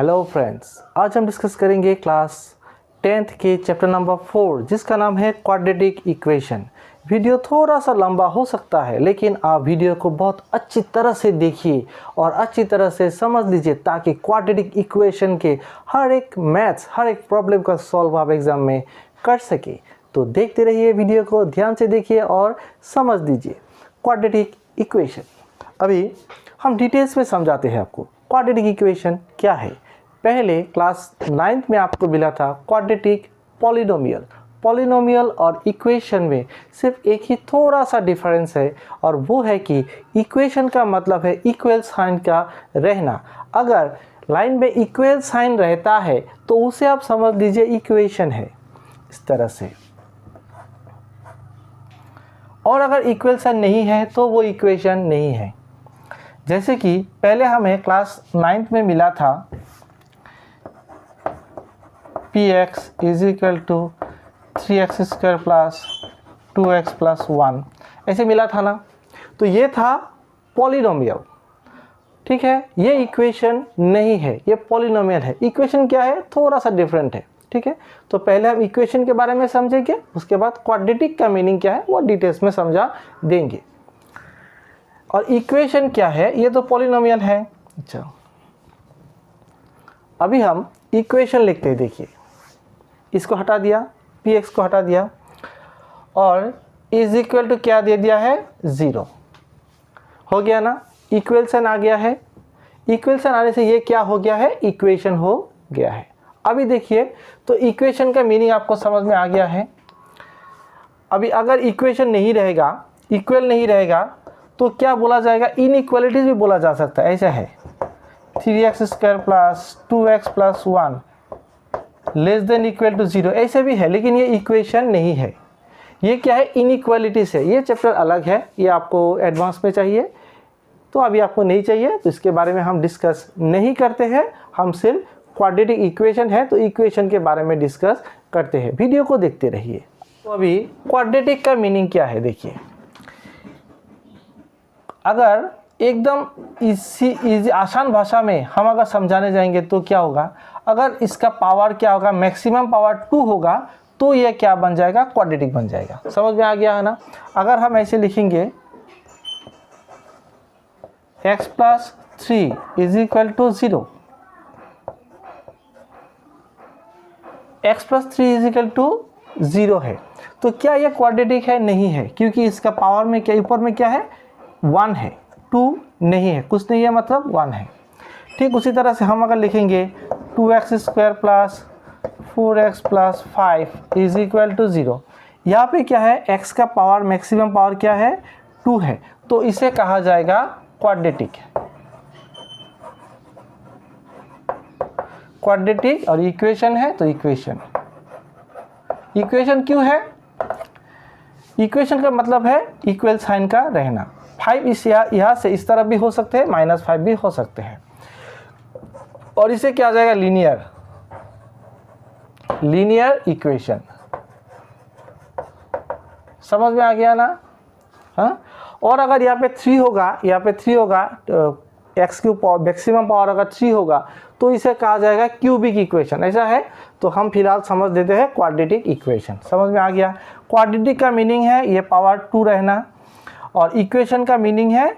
Hello friends, आज हम discuss करेंगे क्लास 10th के चैप्टर नंबर 4 जिसका नाम है क्वाड्रेटिक इक्वेशन। वीडियो थोड़ा सा लंबा हो सकता है, लेकिन आप वीडियो को बहुत अच्छी तरह से देखिए और अच्छी तरह से समझ लीजिए ताकि क्वाड्रेटिक इक्वेशन के हर एक मैथ्स, हर एक प्रॉब्लम का सॉल्व आप एग्ज़ाम में कर सके। तो देखते रहिए, वीडियो को ध्यान से देखिए और समझ लीजिए क्वाड्रेटिक इक्वेशन। अभी हम डिटेल्स में समझाते हैं आपको क्वाड्रेटिक इक्वेशन क्या है। पहले क्लास 9th में आपको मिला था क्वाड्रेटिक पॉलिनोमियल। पॉलिनोमियल और इक्वेशन में सिर्फ एक ही थोड़ा सा डिफरेंस है, और वो है कि इक्वेशन का मतलब है इक्वल साइन का रहना। अगर लाइन में इक्वल साइन रहता है तो उसे आप समझ लीजिए इक्वेशन है, इस तरह से। और अगर इक्वल साइन नहीं है तो वो इक्वेशन नहीं है। जैसे कि पहले हमें क्लास 9th में मिला था px is equal to 3x square plus 2x plus 1, ऐसे मिला था ना। तो ये था पॉलिनोमियल, ठीक है। ये इक्वेशन नहीं है, ये पॉलिनोमियल है। इक्वेशन क्या है, थोड़ा सा डिफरेंट है, ठीक है। तो पहले हम इक्वेशन के बारे में समझेंगे, उसके बाद क्वाड्रेटिक का मीनिंग क्या है वो डिटेल्स में समझा देंगे। और इक्वेशन क्या है, ये तो पॉलिनोमियल है। अच्छा, अभी हम इक्वेशन लिखते हैं। देखिए, इसको हटा दिया, px को हटा दिया, और इज इक्वल टू क्या दे दिया है, 0 हो गया ना। इक्वेशन आ गया है। इक्वेशन आने से ये क्या हो गया है, इक्वेशन हो गया है। अभी देखिए, तो इक्वेशन का मीनिंग आपको समझ में आ गया है। अभी अगर इक्वेशन नहीं रहेगा, इक्वल नहीं रहेगा, तो क्या बोला जाएगा, इनइक्वालिटीज भी बोला जा सकता है। ऐसा है 3x square plus 2x plus 1 less than equal to 0, ऐसे भी है। लेकिन ये इक्वेशन नहीं है, ये क्या है, इनइक्वालिटीज है। ये चैप्टर अलग है, ये आपको एडवांस में चाहिए, तो अभी आपको नहीं चाहिए, तो इसके बारे में हम डिस्कस नहीं करते हैं। हम सिर्फ क्वाड्रेटिक इक्वेशन है तो इक्वेशन के बारे में डिस्कस करते हैं। वीडियो को देखते रहिए। तो अभी क्वाड्रेटिक का मीनिंग क्या है, देखिए। अगर एकदम इजी आसान भाषा में हम अगर समझाने जाएंगे तो क्या होगा, अगर इसका पावर क्या होगा, मैक्सिमम पावर 2 होगा, तो ये क्या बन जाएगा, क्वाड्रेटिक बन जाएगा। समझ में आ गया है ना। अगर हम ऐसे लिखेंगे x plus 3 is equal to 0, x plus 3 is equal to 0 है, तो क्या ये क्वाड्रेटिक है, नहीं है, क्योंकि इसका पावर में क्या, ऊपर में क्या है, 1 है, 2 नहीं है, कुछ नहीं है, मतलब 1 है। ठीक उसी तरह से हम अगर लिखेंगे 2x square plus 4x plus 5 is equal to 0, यहाँ पे क्या है, x का पावर मैक्सिमम पावर क्या है, 2 है, तो इसे कहा जाएगा क्वाड्रेटिक। क्वाड्रेटिक और इक्वेशन है तो इक्वेशन। इक्वेशन क्यों है, इक्वेशन का मतलब है इक्वल साइन का रहना। 5 इस यहाँ से इस तरफ भी हो सकते हैं, -5 भी हो सकते हैं, और इसे क्या आ जाएगा, लीनियर इक्वेशन। समझ में आ गया ना। हाँ, और अगर यहाँ पे 3 होगा, यहाँ पे 3 होगा, एक्स की मैक्सिमम पावर अगर 3 होगा तो इसे कहा जाएगा क्यूबिक इक्वेशन। ऐसा है, तो हम फिलहाल समझ देते हैं क्वाड्रेटिक इक्वेशन। समझ में आ गया। क्वाड्रेटिक का मीनिंग है ये पावर 2 रहना, और इक्वेशन का मीनिंग है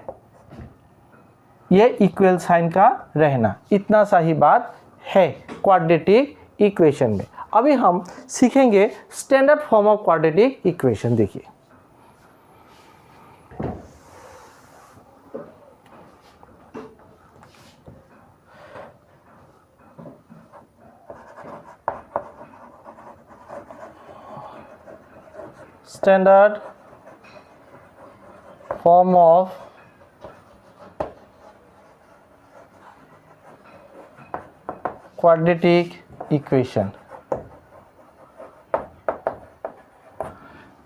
ये इक्वल साइन का रहना। इतना सा ही बात है क्वाड्रेटिक इक्वेशन में। अभी हम सीखेंगे standard form of quadratic equation. देखिए, standard form of quadratic equation.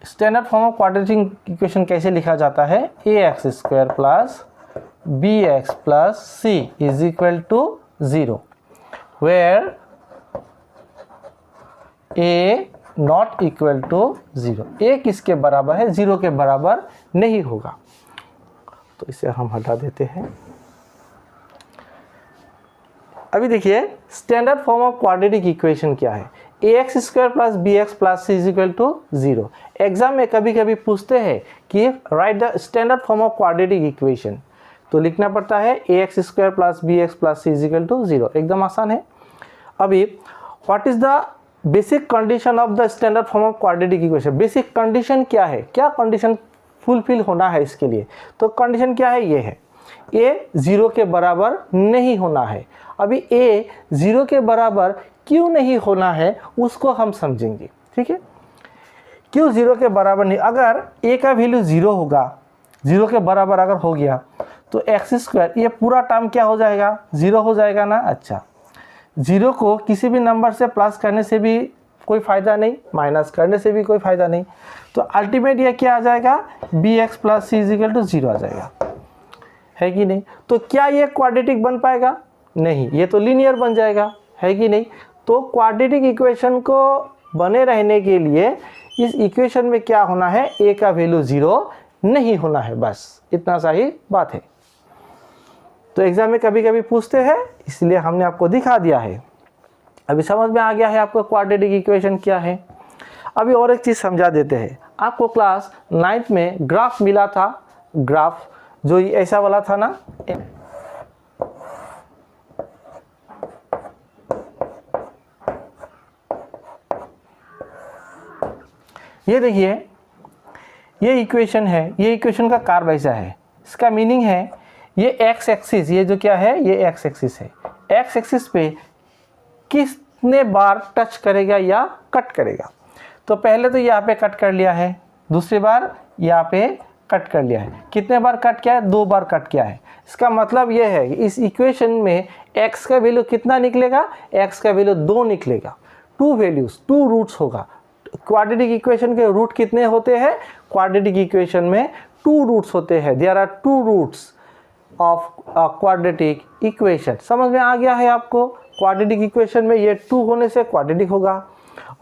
Standard form of quadratic equation कैसे लिखा जाता है, ax square plus bx plus c is equal to 0, where a not equal to 0। a किसके बराबर है, 0 के बराबर नहीं होगा, तो इसे हम हटा देते हैं। अभी देखिए standard form of quadratic equation क्या है, ax² plus bx plus c equal to 0। Exam में कभी कभी पूछते हैं कि write the standard form of quadratic equation, तो लिखना पड़ता है ax² plus bx plus c equal to 0, एकदम आसान है। अभी what is the basic condition of the standard form of quadratic equation, basic condition क्या है, क्या कंडीशन फुलफिल होना है इसके लिए, तो कंडीशन क्या है, ये है a 0 के बराबर नहीं होना है। अभी a 0 के बराबर क्यों नहीं होना है उसको हम समझेंगे, ठीक है। क्यों 0 के बराबर नहीं, अगर a का वैल्यू 0 होगा, 0 के बराबर अगर हो गया तो x² ये पूरा टर्म क्या हो जाएगा, 0 हो जाएगा ना। अच्छा, 0 को किसी भी नंबर से प्लस करने से भी कोई फ़ायदा नहीं, माइनस करने से भी कोई फ़ायदा नहीं, तो अल्टीमेट ये क्या आ जाएगा, bx plus c equal to 0 आ जाएगा, है कि नहीं। तो क्या ये क्वाड्रेटिक बन पाएगा, नहीं, ये तो लीनियर बन जाएगा, है कि नहीं। तो क्वाड्रेटिक इक्वेशन को बने रहने के लिए इस इक्वेशन में क्या होना है, a का वैल्यू 0 नहीं होना है, बस इतना सा ही बात है। तो एग्जाम में कभी कभी पूछते हैं, इसलिए हमने आपको दिखा दिया है। अभी समझ में आ गया है आपको क्वाड्रेटिक इक्वेशन क्या है। अभी और एक चीज़ समझा देते हैं, आपको क्लास 9th में ग्राफ मिला था, ग्राफ जो ऐसा वाला था ना, ये देखिए ये इक्वेशन है, ये इक्वेशन का कार्व ऐसा है, इसका मीनिंग है ये एक्स एक्सिस, ये जो क्या है ये एक्स एक्सिस है, एक्स एक्सिस पे कितने बार टच करेगा या कट करेगा। तो पहले तो यहाँ पे कट कर लिया है, दूसरी बार यहाँ पे कट कर लिया है, कितने बार कट किया है, 2 बार कट किया है। इसका मतलब ये है कि इस इक्वेशन में x का वैल्यू कितना निकलेगा, x का वैल्यू 2 निकलेगा, 2 वैल्यूज 2 रूट्स होगा। क्वाड्रेटिक इक्वेशन के रूट कितने होते हैं, क्वाड्रेटिक इक्वेशन में 2 रूट्स होते हैं, there are 2 roots of quadratic equation. समझ में आ गया है आपको, क्वाड्रेटिक इक्वेशन में ये 2 होने से क्वाड्रेटिक होगा,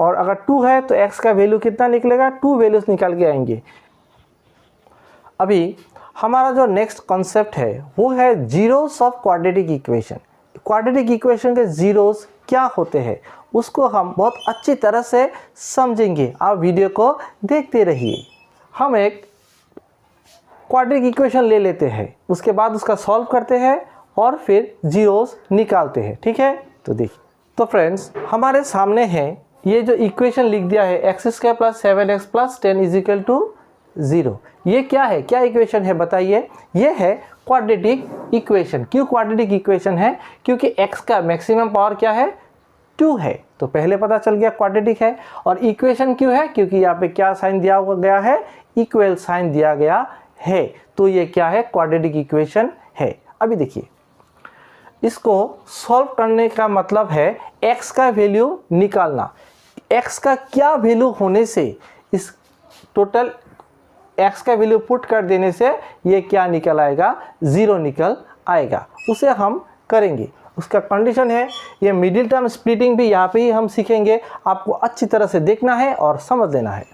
और अगर 2 है तो x का वैल्यू कितना निकलेगा, 2 वैल्यूज निकल के आएंगे। अभी हमारा जो नेक्स्ट कॉन्सेप्ट है वो है zeros of quadratic equation. Quadratic equation के जीरोस क्या होते हैं उसको हम बहुत अच्छी तरह से समझेंगे, आप वीडियो को देखते रहिए। हम एक क्वाड्रेटिक इक्वेशन ले लेते हैं, उसके बाद उसका सॉल्व करते हैं और फिर जीरोस निकालते हैं, ठीक है। तो देखिए, तो फ्रेंड्स हमारे सामने है ये जो इक्वेशन लिख दिया है x² plus 7x plus 10 is equal to 0। ये क्या है, क्या इक्वेशन है बताइए, ये है क्वाड्रेटिक इक्वेशन। क्यों क्वाड्रेटिक इक्वेशन है, क्योंकि x का मैक्सिमम पावर क्या है, 2 है, तो पहले पता चल गया क्वाड्रेटिक है। और इक्वेशन क्यों है, क्योंकि यहाँ पे क्या साइन दिया गया है, इक्वल साइन दिया गया है, तो ये क्या है, क्वाड्रेटिक इक्वेशन है। अभी देखिए, इसको सॉल्व करने का मतलब है x का वैल्यू निकालना। x का क्या वैल्यू होने से, इस टोटल x का वैल्यू पुट कर देने से ये क्या निकल आएगा, 0 निकल आएगा, उसे हम करेंगे। उसका कंडीशन है, ये मिडिल टर्म स्प्लिटिंग भी यहाँ पे ही हम सीखेंगे, आपको अच्छी तरह से देखना है और समझ लेना है।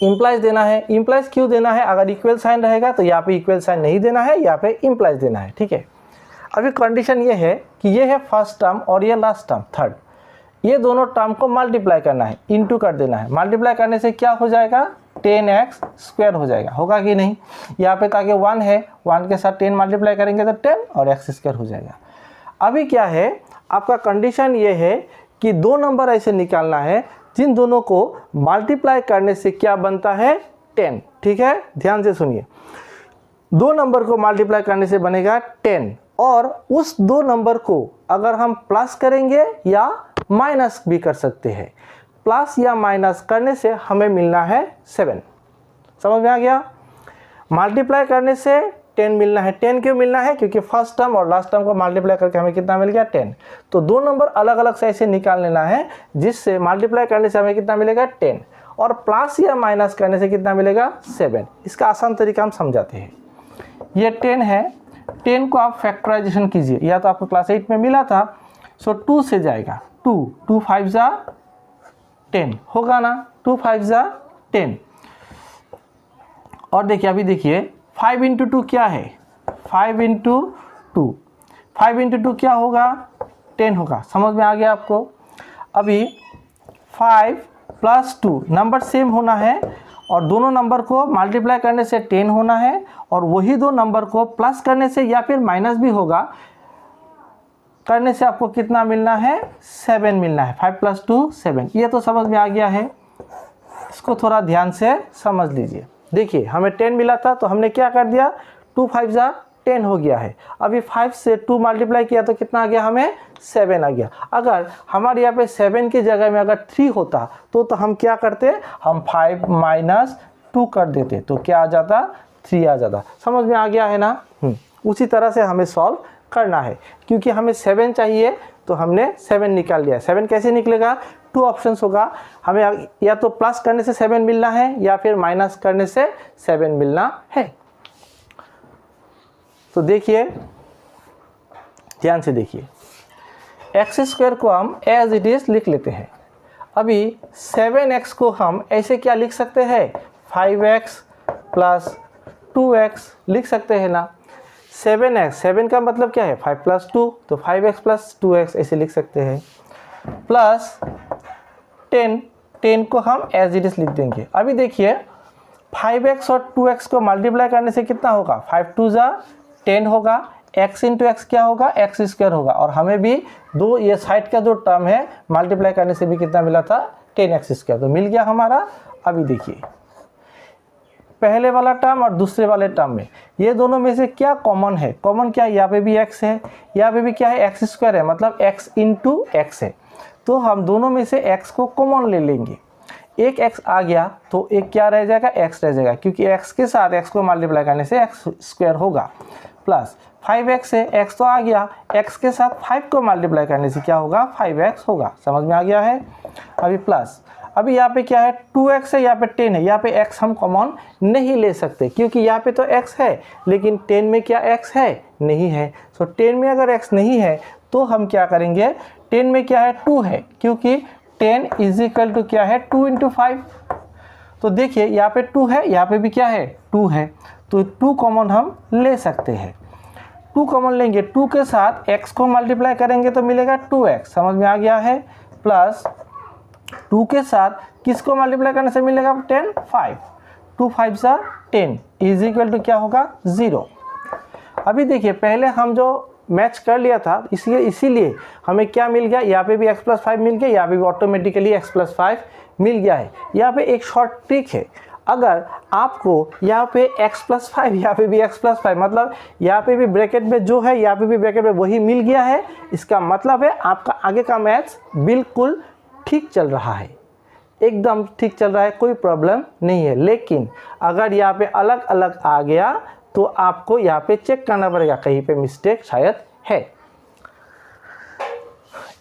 इम्प्लाइज देना है, इम्प्लाइज क्यों देना है, अगर इक्वल साइन रहेगा तो यहाँ पे इक्वल साइन नहीं देना है, यहाँ पे इम्प्लाइज देना है, ठीक है। अभी कंडीशन ये है कि ये है फर्स्ट टर्म और ये लास्ट टर्म थर्ड, ये दोनों टर्म को मल्टीप्लाई करना है, इनटू कर देना है। मल्टीप्लाई करने से क्या हो जाएगा, 10x² हो जाएगा, होगा कि नहीं। यहाँ पे ताकि 1 है, 1 के साथ 10 मल्टीप्लाई करेंगे तो 10 और x² हो जाएगा। अभी क्या है, आपका कंडीशन ये है कि 2 नंबर ऐसे निकालना है जिन दोनों को मल्टीप्लाई करने से क्या बनता है, 10, ठीक है। ध्यान से सुनिए, 2 नंबर को मल्टीप्लाई करने से बनेगा 10, और उस 2 नंबर को अगर हम प्लस करेंगे या माइनस भी कर सकते हैं, प्लस या माइनस करने से हमें मिलना है 7। समझ में आ गया, मल्टीप्लाई करने से 10 मिलना है। 10 क्यों मिलना है, क्योंकि फर्स्ट टर्म और लास्ट टर्म को मल्टीप्लाई करके हमें कितना मिल गया, 10। तो 2 नंबर अलग अलग से ऐसे निकाल लेना है जिससे मल्टीप्लाई करने से हमें कितना मिलेगा, 10, और प्लस या माइनस करने से कितना मिलेगा, 7। इसका आसान तरीका हम समझाते हैं। ये 10 है, 10 को आप फैक्टराइजेशन कीजिए, या तो आपको क्लास 8 में मिला था, सो 2 से जाएगा, 2 5 जा 10 होगा ना, 2 5 जा 10। और देखिए, अभी देखिए 5 × 2 क्या है, 5 × 2, 5 इंटू 2 क्या होगा 10 होगा। समझ में आ गया आपको। अभी 5 प्लस 2 नंबर सेम होना है और दोनों नंबर को मल्टीप्लाई करने से 10 होना है और वही दो नंबर को प्लस करने से या फिर माइनस भी होगा करने से आपको कितना मिलना है 7 मिलना है। 5 प्लस 2 7। ये तो समझ में आ गया है। इसको थोड़ा ध्यान से समझ लीजिए। देखिए हमें 10 मिला था तो हमने क्या कर दिया 2 5 जा 10 हो गया है। अभी 5 से 2 मल्टीप्लाई किया तो कितना आ गया हमें 7 आ गया। अगर हमारे यहाँ पे 7 की जगह में अगर 3 होता तो हम क्या करते हम 5 माइनस 2 कर देते तो क्या आ जाता 3 आ जाता। समझ में आ गया है ना। उसी तरह से हमें सॉल्व करना है क्योंकि हमें 7 चाहिए तो हमने 7 निकाल लिया। 7 कैसे निकलेगा 2 ऑप्शंस होगा। हमें या तो प्लस करने से 7 मिलना है या फिर माइनस करने से 7 मिलना है। तो देखिए ध्यान से देखिए एक्स स्क्वायर को हम एज इट इज लिख लेते हैं। अभी 7x को हम ऐसे क्या लिख सकते हैं 5x प्लस 2x लिख सकते हैं ना। 7x 7 का मतलब क्या है 5 प्लस 2 तो 5x प्लस 2x ऐसे लिख सकते हैं। प्लस 10 को हम एज इट इज लिख देंगे। अभी देखिए 5x और 2x को मल्टीप्लाई करने से कितना होगा 5 2 जा 10 होगा। x इंटू एक्स क्या होगा एक्स स्क्वायर होगा और हमें भी दो ये साइड का जो टर्म है मल्टीप्लाई करने से भी कितना मिला था 10x स्क्वायर तो मिल गया हमारा। अभी देखिए पहले वाला टर्म और दूसरे वाले टर्म में ये दोनों में से क्या कॉमन है। कॉमन क्या है यहाँ पे भी x है यहाँ पे भी क्या है एक्स स्क्वायर है मतलब x इंटू एक्स है। तो हम दोनों में से x को कॉमन ले लेंगे। एक x आ गया तो एक क्या रह जाएगा x रह जाएगा क्योंकि x के साथ x को मल्टीप्लाई करने से x स्क्वायर होगा। प्लस 5x है x तो आ गया x के साथ 5 को मल्टीप्लाई करने से क्या होगा 5x होगा। समझ में आ गया है। अभी प्लस अभी यहाँ पे क्या है 2x है यहाँ पे 10 है। यहाँ पे x हम कॉमन नहीं ले सकते क्योंकि यहाँ पे तो x है लेकिन 10 में क्या x है नहीं है। सो 10 में अगर x नहीं है तो हम क्या करेंगे 10 में क्या है 2 है क्योंकि 10 इज इक्वल टू क्या है 2 इंटू 5। तो देखिए यहाँ पे 2 है यहाँ पे भी क्या है 2 है तो 2 कॉमन हम ले सकते हैं। 2 कॉमन लेंगे 2 के साथ x को मल्टीप्लाई करेंगे तो मिलेगा 2x। समझ में आ गया है। प्लस 2 के साथ किसको मल्टीप्लाई करने से मिलेगा 10 5 2 5 सा 10 इज इक्वल टू क्या होगा 0। अभी देखिए पहले हम जो मैच कर लिया था इसीलिए हमें क्या मिल गया यहाँ पे भी x प्लस 5 मिल गया यहाँ पे भी ऑटोमेटिकली x प्लस 5 मिल गया है। यहाँ पे एक शॉर्ट ट्रिक है अगर आपको यहाँ पे x प्लस 5 यहाँ पे भी x प्लस 5 मतलब यहाँ पे भी ब्रैकेट में जो है यहाँ पे भी ब्रैकेट में वही मिल गया है इसका मतलब है आपका आगे का मैथ्स बिल्कुल ठीक चल रहा है एकदम ठीक चल रहा है कोई प्रॉब्लम नहीं है। लेकिन अगर यहाँ पे अलग अलग आ गया तो आपको यहाँ पे चेक करना पड़ेगा कहीं पे मिस्टेक शायद है।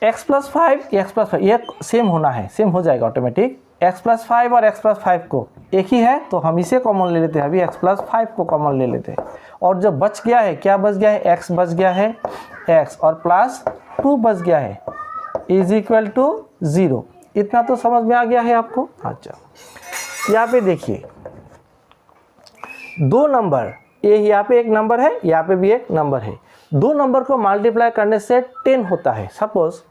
x प्लस 5 ये सेम होना है सेम हो जाएगा ऑटोमेटिक। x प्लस 5 और x प्लस 5 को एक ही है तो हम इसे कॉमन ले लेते हैं। अभी x प्लस 5 को कॉमन ले लेते हैं और जो बच गया है क्या बच गया है x बच गया है x और प्लस 2 बच गया है इज इक्वल टू 0। इतना तो समझ में आ गया है आपको। अच्छा यहाँ पे देखिए दो नंबर ये यहाँ पे एक नंबर है यहाँ पे भी एक नंबर है। दो नंबर को मल्टीप्लाई करने से 10 होता है। सपोज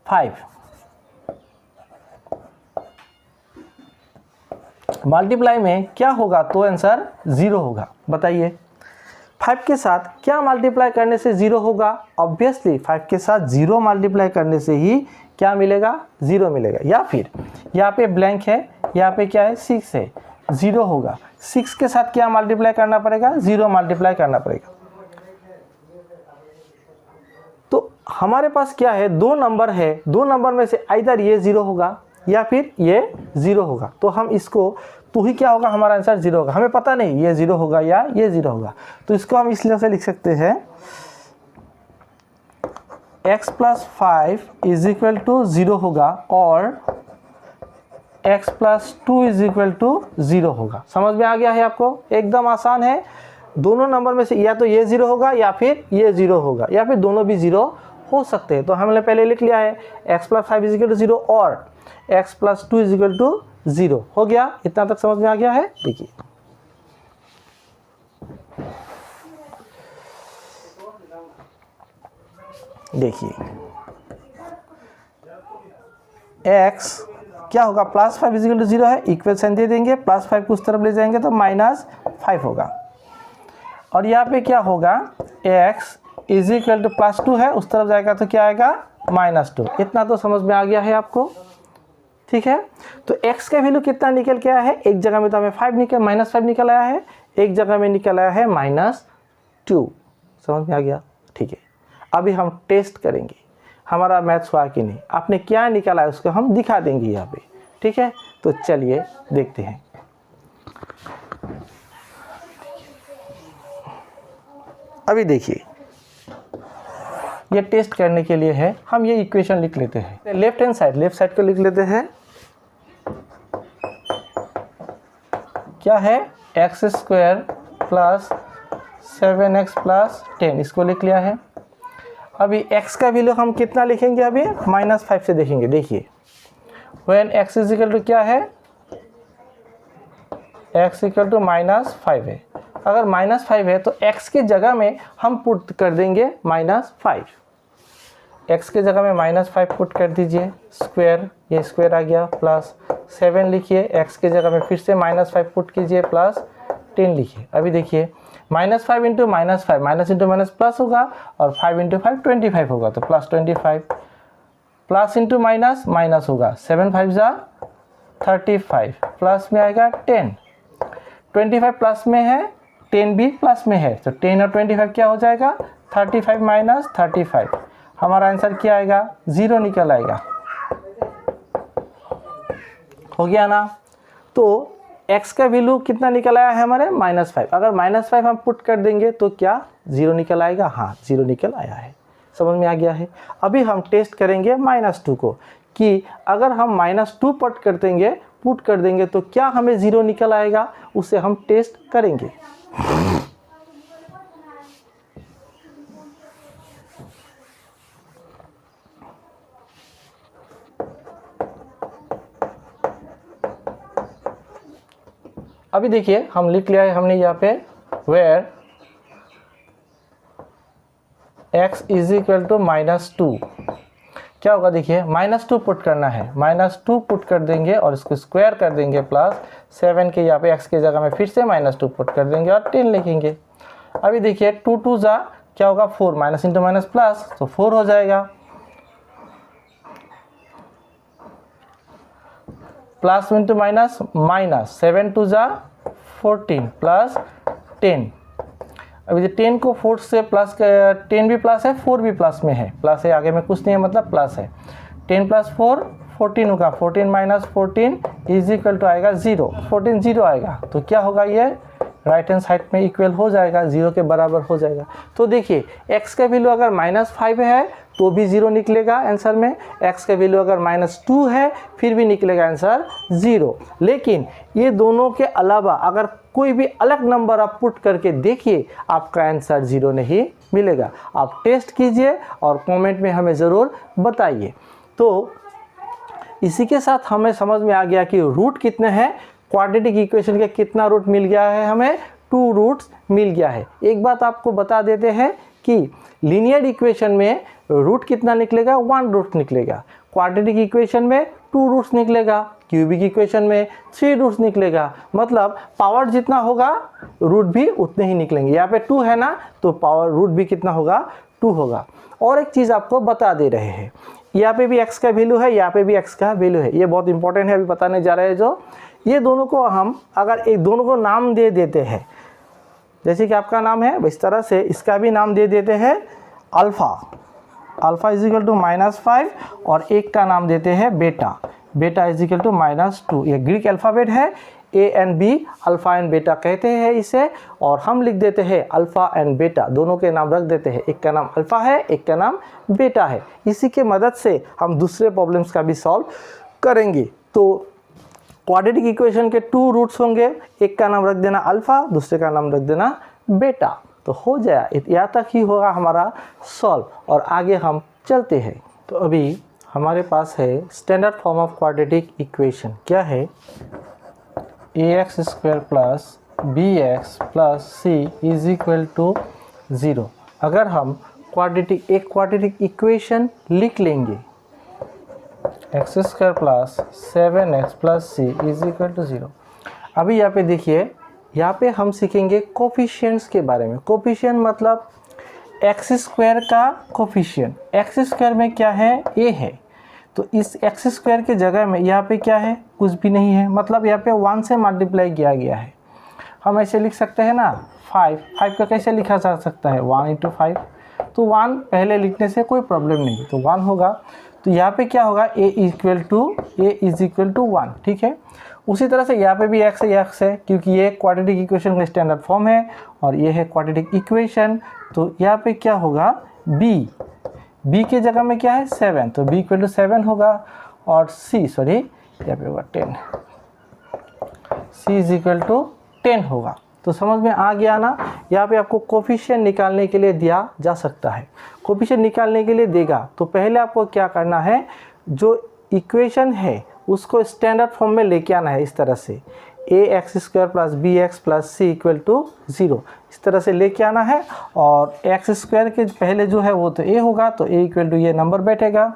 5 मल्टीप्लाई में क्या होगा तो आंसर 0 होगा। बताइए 5 के साथ क्या मल्टीप्लाई करने से 0 होगा। ऑब्वियसली 5 के साथ 0 मल्टीप्लाई करने से ही क्या मिलेगा 0 मिलेगा। या फिर यहाँ पे ब्लैंक है यहाँ पे क्या है 6 है 0 होगा। 6 के साथ क्या मल्टीप्लाई करना पड़ेगा 0 मल्टीप्लाई करना पड़ेगा। तो हमारे पास क्या है दो नंबर है दो नंबर में से आइदर ये 0 होगा या फिर ये 0 होगा। तो हम इसको तो ही क्या होगा हमारा आंसर 0 होगा। हमें पता नहीं ये 0 होगा या ये 0 होगा तो इसको हम इसलिए से लिख सकते हैं x plus 5 is equal to 0 होगा और x plus 2 is equal to 0 होगा। समझ में आ गया है आपको। एकदम आसान है। दोनों नंबर में से या तो ये 0 होगा या फिर ये 0 होगा या फिर दोनों भी 0 हो सकते हैं। तो हमने पहले लिख लिया है x plus 5 is equal to 0 और x plus 2 is equal to 0 हो गया। इतना तक समझ में आ गया है। देखिए देखिए x क्या होगा, +5 इजिकल टू 0 है, इक्वल साइन दे देंगे, +5 को उस तरफ ले जाएंगे तो -5 होगा। और यहाँ पे क्या होगा, x इजिकल टू +2 है, उस तरफ जाएगा तो क्या आएगा -2। इतना तो समझ में आ गया है आपको, ठीक है। तो x का वैल्यू कितना निकल के आया है, एक जगह में तो हमें -5 निकल आया है, एक जगह में निकल आया है -2। समझ में आ गया, ठीक है। अभी हम टेस्ट करेंगे हमारा मैथ्स हुआ कि नहीं, आपने क्या निकाला है उसको हम दिखा देंगे यहाँ पे, ठीक है। तो चलिए देखते हैं। अभी देखिए ये टेस्ट करने के लिए है, हम ये इक्वेशन लिख लेते हैं। लेफ्ट साइड को लिख लेते हैं। क्या है, x² + 7x + 10, इसको लिख लिया है। अभी x का वैल्यू हम कितना लिखेंगे, अभी -5 से देखेंगे। देखिए व्हेन x इजिकल टू क्या है, x इक्वल टू -5 है। अगर -5 है तो x के जगह में हम पुट कर देंगे -5, x के जगह में -5 पुट कर दीजिए, स्क्वायर, ये स्क्वायर आ गया, +7 लिखिए, x के जगह में फिर से -5 पुट कीजिए, +10 लिखिए। अभी देखिए -5 into -5 minus into minus plus होगा, और 5 इंटू 5 25 होगा, तो +25, प्लस इंटू माइनस माइनस होगा, 7 5 जा 35, प्लस में आएगा 10, 25 प्लस में है, 10 भी प्लस में है, तो 10 और 25 क्या हो जाएगा, 35 माइनस 35, हमारा आंसर क्या आएगा, 0 निकल आएगा। हो गया ना। तो x का वैल्यू कितना निकल आया है हमारे, -5। अगर -5 हम पुट कर देंगे तो क्या 0 निकल आएगा, हाँ 0 निकल आया है। समझ में आ गया है। अभी हम टेस्ट करेंगे -2 को, कि अगर हम -2 पुट कर देंगे तो क्या हमें 0 निकल आएगा, उसे हम टेस्ट करेंगे। अभी देखिए हम लिख लिया है हमने यहाँ पे, वेयर x इजिकल टू -2, क्या होगा, देखिए -2 पुट करना है, -2 पुट कर देंगे और इसको स्क्वायर कर देंगे, +7 के यहाँ पे x के जगह में फिर से -2 पुट कर देंगे और 10 लिखेंगे। अभी देखिए 2 2 जा क्या होगा, 4, माइनस इंटू माइनस प्लस, तो 4 हो जाएगा, प्लस इंटू माइनस माइनस, 7 2 जा 14 प्लस 10। अभी 10 को 4 से प्लस, 10 भी प्लस है, 4 भी प्लस में है, प्लस है आगे में कुछ नहीं है, मतलब प्लस है। 10 + 4 14 होगा, 14 - 14 इज इक्वल टू आएगा 0, 14 0 आएगा, तो क्या होगा, ये राइट हैंड साइड में इक्वल हो जाएगा, 0 के बराबर हो जाएगा। तो देखिए x का वैल्यू अगर -5 है तो भी 0 निकलेगा आंसर में, x का वैल्यू अगर -2 है फिर भी निकलेगा आंसर 0। लेकिन ये दोनों के अलावा अगर कोई भी अलग नंबर आप पुट करके देखिए, आपका आंसर 0 नहीं मिलेगा। आप टेस्ट कीजिए और कमेंट में हमें ज़रूर बताइए। तो इसी के साथ हमें समझ में आ गया कि रूट कितने हैं, क्वाड्रेटिक इक्वेशन के कितना रूट मिल गया है, हमें 2 रूट्स मिल गया है। एक बात आपको बता देते हैं कि लीनियर इक्वेशन में रूट कितना निकलेगा, 1 रूट निकलेगा। क्वाड्रेटिक इक्वेशन में 2 रूट्स निकलेगा, क्यूबिक इक्वेशन में 3 रूट्स निकलेगा। मतलब पावर जितना होगा रूट भी उतने ही निकलेंगे। यहाँ पे 2 है ना, तो पावर रूट भी कितना होगा, 2 होगा। और एक चीज़ आपको बता दे रहे हैं, यहाँ पे भी x का वैल्यू है, यहाँ पे भी x का वैल्यू है, ये बहुत इंपॉर्टेंट है, अभी बताने जा रहे हैं। जो ये दोनों को हम अगर एक दोनों को नाम दे देते हैं, जैसे कि आपका नाम है इस तरह से इसका भी नाम दे देते हैं अल्फ़ा इजिकल टू -5, और एक का नाम देते हैं बेटा इजिकल टू -2। ये ग्रीक अल्फ़ाबेट है, A and B, alpha and beta कहते हैं इसे, और हम लिख देते हैं अल्फ़ा एंड बेटा, दोनों के नाम रख देते हैं, एक का नाम अल्फ़ा है, एक का नाम बेटा है। इसी के मदद से हम दूसरे प्रॉब्लम्स का भी सॉल्व करेंगे। तो क्वाड्रेटिक इक्वेशन के 2 रूट्स होंगे, एक का नाम रख देना अल्फ़ा, दूसरे का नाम रख देना बेटा, तो हो जाए, यहाँ तक ही होगा हमारा सॉल्व। और आगे हम चलते हैं। तो अभी हमारे पास है standard form of quadratic equation, क्या है, ax² + bx + c is equal to 0। अगर हम एक क्वाड्रेटिक इक्वेशन लिख लेंगे, x square plus 7x plus c is equal to 0। अभी यहाँ पे देखिए, यहाँ पे हम सीखेंगे कोफिशिएंट्स के बारे में। कोफिशिएंट मतलब एक्स स्क्वायर का कोफिशिएंट। एक्स स्क्वायर में क्या है, ए है, तो इस एक्स स्क्वायर के जगह में यहाँ पे क्या है, कुछ भी नहीं है, मतलब यहाँ पे 1 से मल्टीप्लाई किया गया है। हम ऐसे लिख सकते हैं ना, 5 का कैसे लिखा जा सकता है, 1 × 5, तो 1 पहले लिखने से कोई प्रॉब्लम नहीं, तो 1 होगा। तो यहाँ पे क्या होगा, a इज इक्वल टू 1, ठीक है। उसी तरह से यहाँ पे भी x है, क्योंकि ये क्वाड्रेटिक इक्वेशन का स्टैंडर्ड फॉर्म है और ये है क्वाड्रेटिक इक्वेशन। तो यहाँ पे क्या होगा, b के जगह में क्या है, 7, तो b इक्वल टू 7 होगा। और यहाँ पे होगा 10, c इज इक्वल टू 10 होगा। तो समझ में आ गया ना। यहाँ पे आपको कोफिशिएंट निकालने के लिए दिया जा सकता है। कोफिशिएंट निकालने के लिए देगा तो पहले आपको क्या करना है, जो इक्वेशन है उसको स्टैंडर्ड फॉर्म में लेके आना है। इस तरह से ax² plus bx plus c equal to 0, इस तरह से लेके आना है। और x² के पहले जो है वो तो a होगा, तो a इक्वल टू ये नंबर बैठेगा।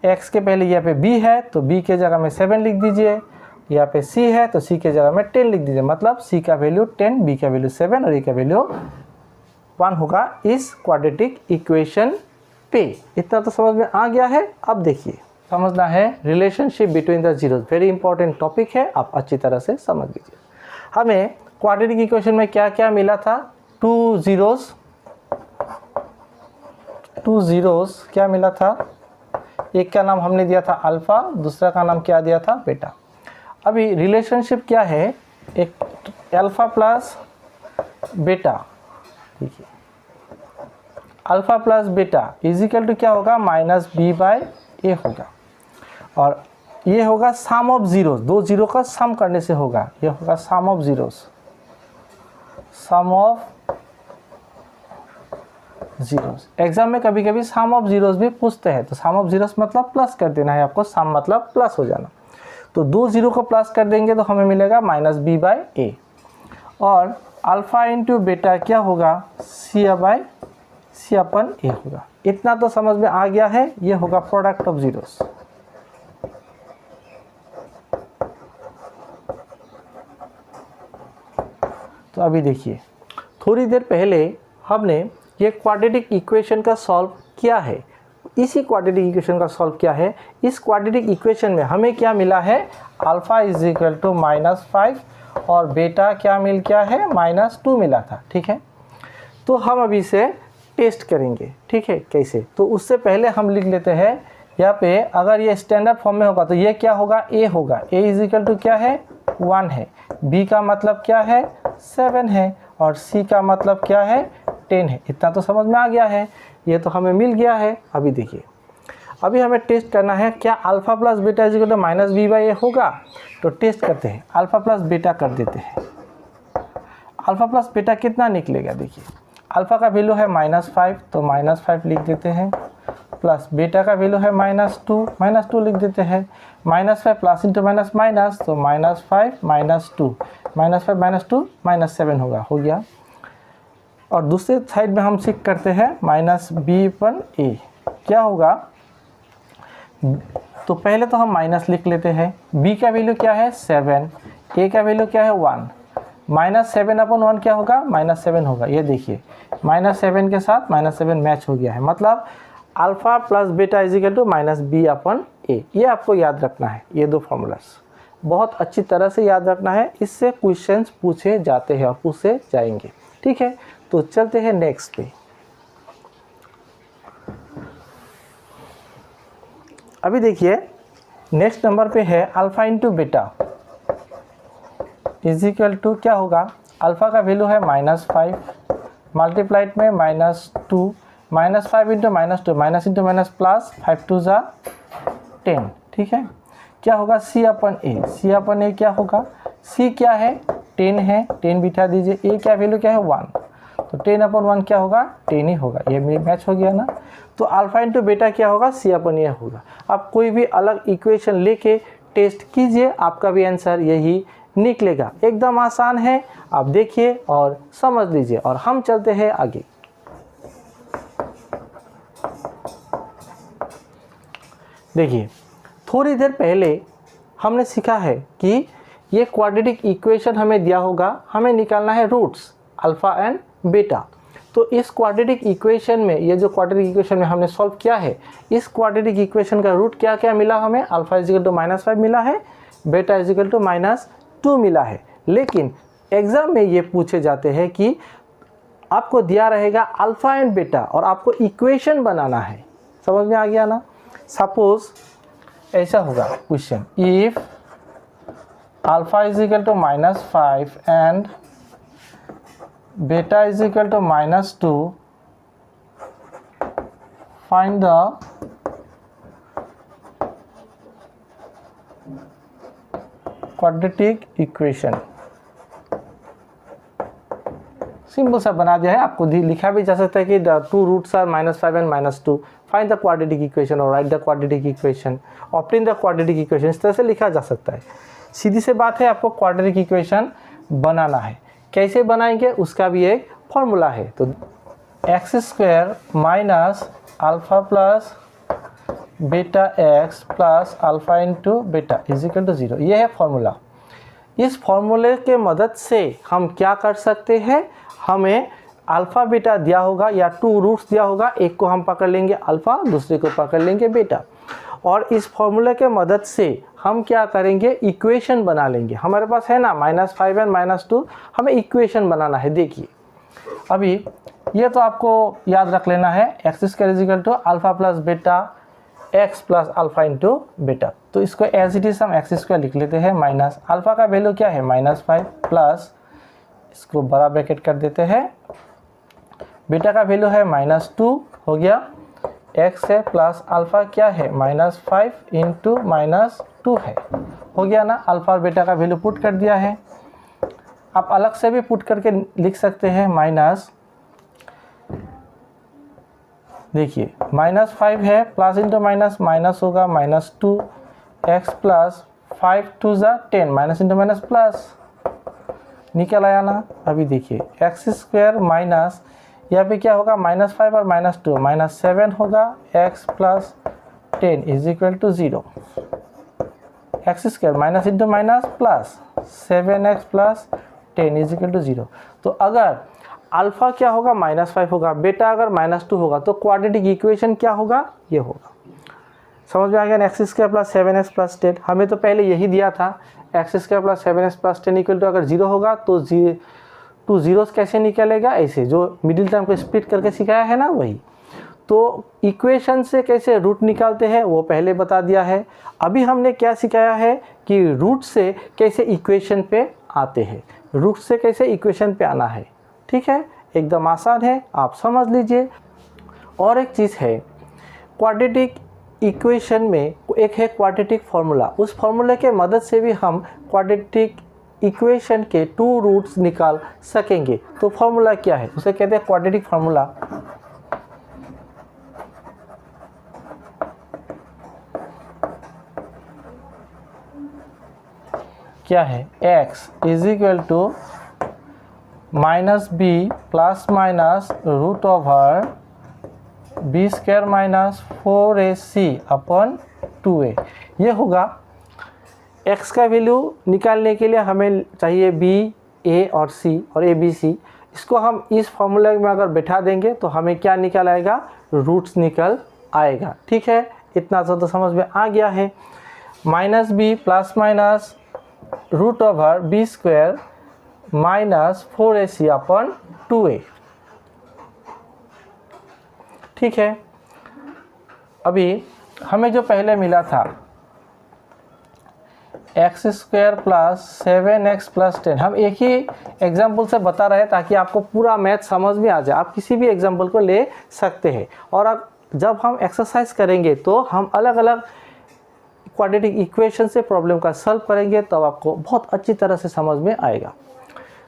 x के पहले यहाँ पे b है, तो b के जगह में 7 लिख दीजिए। यहाँ पे c है, तो c के जगह में 10 लिख दीजिए। मतलब c का वैल्यू 10, b का वैल्यू 7 और a का वैल्यू 1 होगा इस क्वाड्रेटिक इक्वेशन पे। इतना तो समझ में आ गया है। अब देखिए, समझना है relationship between the zeros, very important topic है, आप अच्छी तरह से समझ लीजिए। हमें क्वाड्रेटिक इक्वेशन में क्या क्या मिला था, 2 जीरोस क्या मिला था, एक का नाम हमने दिया था अल्फा, दूसरा का नाम क्या दिया था, बीटा। अभी रिलेशनशिप क्या है, एक अल्फा प्लस बीटा, देखिए alpha plus beta is equal to क्या होगा, -b/a होगा। और ये होगा सम ऑफ जीरोस, 2 जीरो का सम करने से होगा, ये होगा sum of zeros, sum of zeros. Exam में कभी कभी सम ऑफ जीरोस भी पूछते हैं, तो सम ऑफ जीरोस मतलब प्लस कर देना है आपको, सम मतलब प्लस हो जाना। तो 2 जीरो को प्लस कर देंगे तो हमें मिलेगा -b/a। और अल्फा इंटू बीटा क्या होगा, c/a होगा। इतना तो समझ में आ गया है। ये होगा प्रोडक्ट ऑफ जीरोस। तो अभी देखिए, थोड़ी देर पहले हमने ये क्वाड्रेटिक इक्वेशन का सॉल्व किया है। इसी क्वाड्रेटिक इक्वेशन का सॉल्व किया है। इस क्वाड्रेटिक इक्वेशन में हमें क्या मिला है, अल्फा इज इक्वल टू -5 और बीटा क्या मिल गया है, -2 मिला था, ठीक है। तो हम अभी इसे टेस्ट करेंगे, ठीक है, कैसे। तो उससे पहले हम लिख लेते हैं यहाँ पे, अगर ये स्टैंडर्ड फॉर्म में होगा तो ये क्या होगा, a होगा। a इज इक्वल टू क्या है, 1 है। b का मतलब क्या है, 7 है। और c का मतलब क्या है, 10 है। इतना तो समझ में आ गया है, ये तो हमें मिल गया है। अभी देखिए, अभी हमें टेस्ट करना है क्या alpha plus beta is equal to -b/a होगा। तो टेस्ट करते हैं, अल्फा प्लस बीटा कर देते हैं। अल्फा प्लस बीटा कितना निकलेगा, देखिए अल्फा का वैल्यू है -5, तो -5 लिख देते हैं, प्लस बीटा का वैल्यू है -2 लिख देते हैं। -5 प्लस इंटू माइनस माइनस, तो -5 -2, -5 -2 -7 होगा, हो गया। और दूसरे साइड में हम चेक करते हैं -b/a क्या होगा। तो पहले तो हम माइनस लिख लेते हैं। b का वैल्यू क्या है, 7, a का वैल्यू क्या है, 1, -7/1 क्या होगा, -7 होगा। ये देखिए -7 के साथ -7 मैच हो गया है। मतलब alpha plus beta is equal to -b/a। ये आपको याद रखना है, ये 2 फॉर्मूलास बहुत अच्छी तरह से याद रखना है। इससे क्वेश्चंस पूछे जाते हैं और पूछे जाएंगे, ठीक है। तो चलते हैं नेक्स्ट पे। अभी देखिए, नेक्स्ट नंबर पे है alpha into beta is equal to क्या होगा, अल्फा का वैल्यू है -5 मल्टीप्लाइड में -2, -5 into -2, minus into minus plus, 5 2 ज़ा 10, ठीक है। क्या होगा, c/a क्या होगा, c क्या है, 10 है, 10 बिठा दीजिए। a क्या वैल्यू क्या है, 1, तो 10/1 क्या होगा, 10 ही होगा। ये मैच हो गया ना। तो अल्फा इंटू बीटा क्या होगा, c/a होगा। आप कोई भी अलग इक्वेशन लेके टेस्ट कीजिए, आपका भी आंसर यही निकलेगा। एकदम आसान है, आप देखिए और समझ लीजिए। और हम चलते हैं आगे। देखिए थोड़ी देर पहले हमने सीखा है कि ये क्वाड्रेटिक इक्वेशन हमें दिया होगा, हमें निकालना है रूट्स अल्फ़ा एंड बीटा। तो इस क्वाड्रेटिक इक्वेशन में, ये जो क्वाड्रेटिक इक्वेशन में हमने सॉल्व किया है, इस क्वाड्रेटिक इक्वेशन का रूट क्या क्या मिला हमें? अल्फ़ा इजिकल टू -5 मिला है, बीटा इजिकल टू -2 मिला है। लेकिन एग्ज़ाम में ये पूछे जाते हैं कि आपको दिया रहेगा अल्फ़ा एंड बीटा और आपको इक्वेशन बनाना है। समझ में आ गया ना? सपोज ऐसा होगा question, if alpha is equal to -5 and beta is equal to -2, find the quadratic equation। Simple सा बना दिया है, आपको लिखा भी जा सकता है कि the two roots are -5 and -2, find the quadratic equation or write the quadratic equation, obtain the quadratic equation, इस तरह से लिखा जा सकता है। सीधी सी बात है, आपको quadratic equation बनाना है। कैसे बनाएंगे उसका भी एक फॉर्मूला है। तो x² minus alpha plus beta x plus alpha into beta is equal to 0, ये है फॉर्मूला। इस फॉर्मूले के मदद से हम क्या कर सकते हैं? हमें अल्फ़ा बीटा दिया होगा या 2 रूट्स दिया होगा, एक को हम पकड़ लेंगे अल्फ़ा, दूसरे को पकड़ लेंगे बीटा, और इस फॉर्मूले के मदद से हम क्या करेंगे? इक्वेशन बना लेंगे। हमारे पास है ना -5 एंड -2, हमें इक्वेशन बनाना है। देखिए अभी ये तो आपको याद रख लेना है, x² is equal to alpha plus beta x plus alpha into beta. तो इसको एज इट इज़ हम x² लिख लेते हैं, माइनस अल्फ़ा का वैल्यू क्या है? -5 प्लस, इसको बड़ा ब्रैकेट कर देते हैं, बीटा का वैल्यू है -2 हो गया, x है प्लस अल्फ़ा क्या है? -5 इंटू -2 है, हो गया ना। अल्फ़ा और बीटा का वैल्यू पुट कर दिया है। आप अलग से भी पुट करके लिख सकते हैं माइनस, देखिए -5 है, प्लस इंटू माइनस, माइनस होगा -2 x प्लस 5 2 ज़ा 10, माइनस इंटू माइनस प्लस, निकल आया ना। अभी देखिए x² माइनस, यहाँ पे क्या होगा? -5 और -2, -7 होगा, x plus 10 is equal to 0। x² minus into minus plus 7x plus 10 is equal to 0। तो अगर अल्फ़ा क्या होगा? -5 होगा, बेटा अगर -2 होगा, तो क्वाड्रेटिक इक्वेशन क्या होगा? ये होगा। समझ में आ गया ना? x² प्लस 7x प्लस 10, हमें तो पहले यही दिया था, x² plus 7x plus 10 equal to अगर 0 होगा तो 2 जीरोस कैसे निकलेगा? ऐसे, जो मिडिल टर्म को स्प्लिट करके सिखाया है ना, वही। तो इक्वेशन से कैसे रूट निकालते हैं वो पहले बता दिया है। अभी हमने क्या सिखाया है कि रूट से कैसे इक्वेशन पे आते हैं, रूट से कैसे इक्वेशन पे आना है। ठीक है, एकदम आसान है, आप समझ लीजिए। और एक चीज़ है, क्वाड्रेटिक इक्वेशन में एक है क्वाड्रेटिक फार्मूला, उस फार्मूले के मदद से भी हम क्वाड्रेटिक इक्वेशन के 2 रूट्स निकाल सकेंगे। तो फार्मूला क्या है? उसे कहते हैं क्वाड्रेटिक फार्मूला। क्या है? x is equal to -b plus minus root over b² minus 4ac upon 2a। ये होगा। x का वैल्यू निकालने के लिए हमें चाहिए b, a और c और a b c। इसको हम इस फॉर्मूले में अगर बैठा देंगे तो हमें क्या निकल आएगा? रूट्स निकल आएगा। ठीक है, इतना सा तो समझ में आ गया है। -b plus minus root over b² minus 4ac upon 2a। ठीक है, अभी हमें जो पहले मिला था x² प्लस 7x प्लस 10, हम एक ही एग्जाम्पल से बता रहे हैं ताकि आपको पूरा मैथ समझ में आ जाए। आप किसी भी एग्जाम्पल को ले सकते हैं, और अब जब हम एक्सरसाइज करेंगे तो हम अलग अलग क्वाड्रेटिक इक्वेशन से प्रॉब्लम का सॉल्व करेंगे, तब तो आपको बहुत अच्छी तरह से समझ में आएगा।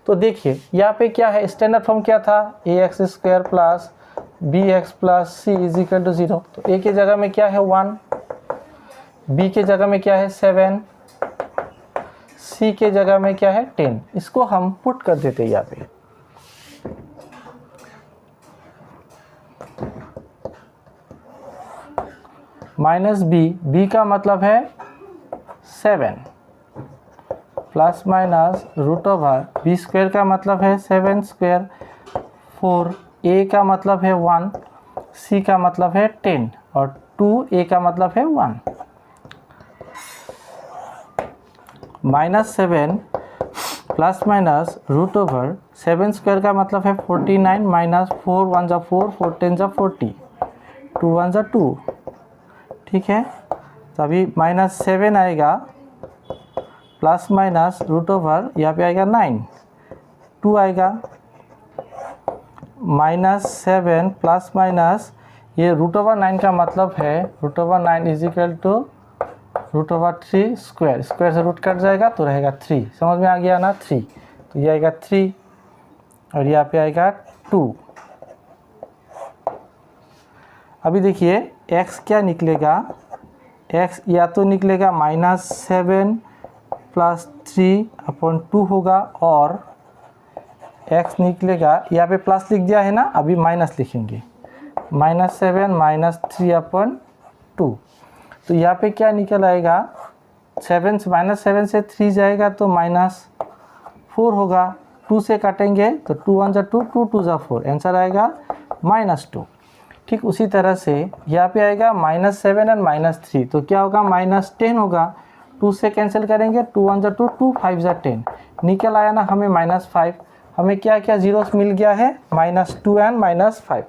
तो देखिए यहाँ पे क्या है, स्टैंडर्ड फॉर्म क्या था? ax² plus bx plus c is equal to 0। तो a की जगह में क्या है? 1, b के जगह में क्या है? 7, c के जगह में क्या है? 10। इसको हम पुट कर देते हैं यहाँ पे। माइनस बी का मतलब है 7 plus minus root over b square का मतलब है 7 स्क्वायर 4, ए का मतलब है 1, सी का मतलब है 10 और 2 ए का मतलब है 1। -7 plus minus root over 7 square का मतलब है 49 माइनस 4 1 जा 4 4 10 जा 40 2 1 जा 2, ठीक है। तो अभी -7 आएगा प्लस माइनस रूट ओवर यहाँ पे आएगा 9, 2 आएगा -7 प्लस माइनस ये रूट ओवर 9 का मतलब है root over 9 is equal to root over 3 square, square से रूट कट जाएगा तो रहेगा 3, समझ में आ गया ना। 3 तो ये आएगा 3 और यहाँ पे आएगा 2। अभी देखिए x क्या निकलेगा, x या तो निकलेगा -7 प्लस 3/2 होगा और x निकलेगा, यहाँ पे प्लस लिख दिया है ना, अभी माइनस लिखेंगे -7 माइनस 3/2। तो यहाँ पे क्या निकल आएगा, -7 से 3 जाएगा तो -4 होगा, 2 से काटेंगे तो 2 1 जा 2 2 2 जा 4, आंसर आएगा -2। ठीक उसी तरह से यहाँ पे आएगा -7 और -3 तो क्या होगा -10 होगा, 2 से कैंसिल करेंगे 2 1 जा 2 2 5 जा 10, निकल आया ना हमें -5। हमें क्या क्या जीरोस मिल गया है, -2 एंड -5।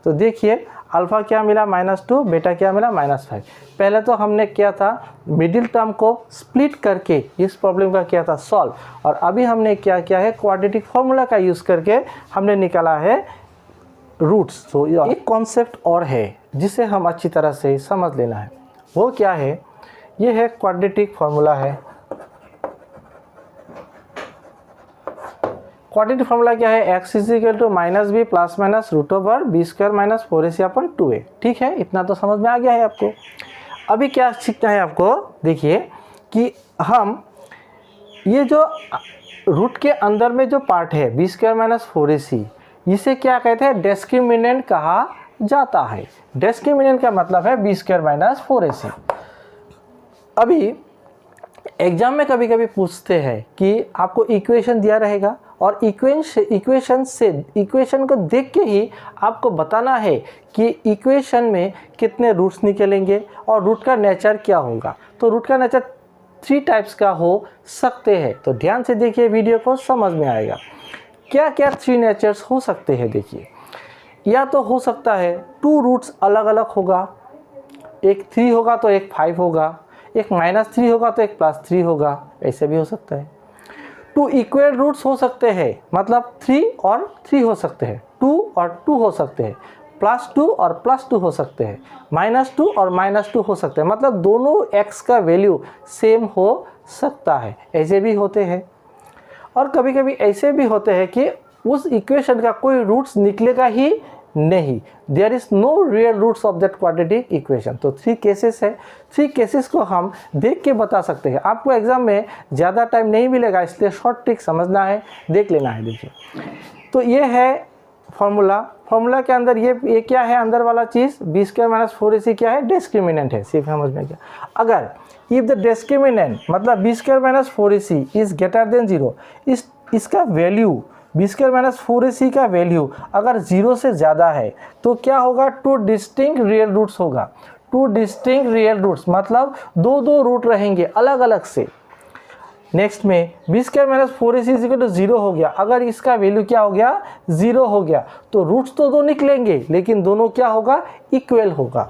तो देखिए अल्फ़ा क्या मिला -2, बेटा क्या मिला -5। पहले तो हमने किया था मिडिल टर्म को स्प्लिट करके इस प्रॉब्लम का किया था सॉल्व, और अभी हमने क्या किया है क्वाड्रेटिक फॉर्मूला का यूज़ करके हमने निकाला है रूट्स। तो एक कॉन्सेप्ट और है जिसे हम अच्छी तरह से समझ लेना है, वो क्या है, ये है क्वाड्रेटिक फॉर्मूला है। क्वाड्रेटिक फॉर्मूला क्या है, x is equal to -b plus minus root over b square minus 4ac/2a। ठीक है, इतना तो समझ में आ गया है आपको। अभी क्या सीखना है आपको, देखिए कि हम ये जो रूट के अंदर में जो पार्ट है बी स्क्वायर माइनस 4ac, इसे क्या कहते हैं, डिस्क्रिमिनेंट कहा जाता है। डिस्क्रिमिनेंट का मतलब है बी स्क्वायर माइनस 4ac। अभी एग्जाम में कभी कभी पूछते हैं कि आपको इक्वेशन दिया रहेगा और इक्वेशन को देख के ही आपको बताना है कि इक्वेशन में कितने रूट्स निकलेंगे और रूट का नेचर क्या होगा। तो रूट का नेचर 3 टाइप्स का हो सकते हैं, तो ध्यान से देखिए वीडियो को, समझ में आएगा क्या क्या 3 नेचर्स हो सकते हैं। देखिए, या तो हो सकता है 2 रूट्स अलग अलग होगा, एक 3 होगा तो एक 5 होगा, एक -3 होगा तो एक +3 होगा, ऐसे भी हो सकता है। 2 इक्वल रूट्स हो सकते हैं, मतलब 3 और 3 हो सकते हैं, 2 और 2 हो सकते हैं, +2 और +2 हो सकते हैं, -2 और -2 हो सकते हैं, मतलब दोनों x का वैल्यू सेम हो सकता है, ऐसे भी होते हैं। और कभी कभी ऐसे भी होते हैं कि उस इक्वेशन का कोई रूट्स निकलेगा ही नहीं, there is no real roots of that quadratic equation. तो 3 केसेस है, 3 केसेस को हम देख के बता सकते हैं। आपको एग्जाम में ज़्यादा टाइम नहीं मिलेगा, इसलिए शॉर्ट ट्रिक समझना है, देख लेना है। देखिए, तो ये है फॉर्मूला के अंदर ये क्या है, अंदर वाला चीज़ बी स्क्वायर माइनस 4ac क्या है, डिस्क्रिमिनेंट है, सिर्फ समझ में क्या। अगर इफ द डिस्क्रिमिनेंट मतलब b square minus 4ac is greater than 0, इसका value B square minus 4ac का वैल्यू अगर 0 से ज़्यादा है तो क्या होगा, 2 डिस्टिंक्ट रियल रूट्स होगा। 2 डिस्टिंक्ट रियल रूट्स मतलब 2 रूट रहेंगे अलग अलग से। नेक्स्ट में b square minus 4ac is equal to 0 हो गया, अगर इसका वैल्यू क्या हो गया, 0 हो गया, तो रूट्स तो 2 निकलेंगे लेकिन दोनों क्या होगा, इक्वल होगा,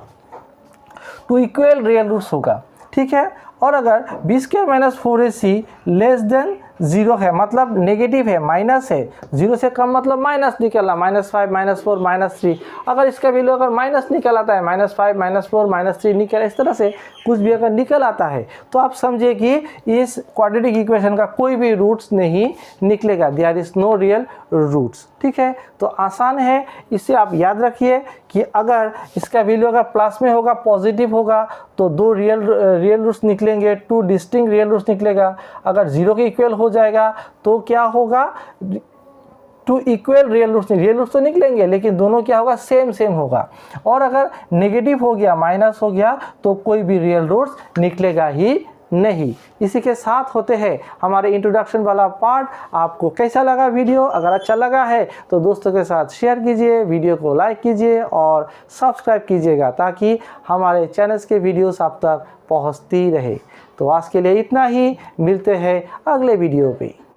2 इक्वल रियल रूट्स होगा। ठीक है, और अगर b square minus 4ac less than 0 है, मतलब नेगेटिव है, माइनस है, 0 से कम मतलब माइनस निकलना, -5 -4 -3, अगर इसका वैल्यू अगर माइनस निकल आता है, -5 -4 -3 निकल, इस तरह से कुछ भी अगर निकल आता है तो आप समझिए कि इस क्वाड्रेटिक इक्वेशन का कोई भी रूट्स नहीं निकलेगा, there is no real roots. ठीक है, तो आसान है, इससे आप याद रखिए कि अगर इसका वैल्यू अगर प्लस में होगा, पॉजिटिव होगा, तो 2 रियल रूट्स निकलेंगे, 2 डिस्टिंक्ट रियल रूट्स निकलेगा। अगर 0 के इक्वल हो जाएगा तो क्या होगा, टू इक्वल रियल रूट्स तो निकलेंगे, लेकिन दोनों क्या होगा, सेम सेम होगा। और अगर नेगेटिव हो गया, माइनस हो गया, तो कोई भी रियल रूट्स निकलेगा ही नहीं। इसी के साथ होते हैं हमारे इंट्रोडक्शन वाला पार्ट। आपको कैसा लगा वीडियो? अगर अच्छा लगा है तो दोस्तों के साथ शेयर कीजिए, वीडियो को लाइक कीजिए और सब्सक्राइब कीजिएगा, ताकि हमारे चैनल्स के वीडियोस आप तक पहुंचती रहे। तो आज के लिए इतना ही, मिलते हैं अगले वीडियो पे।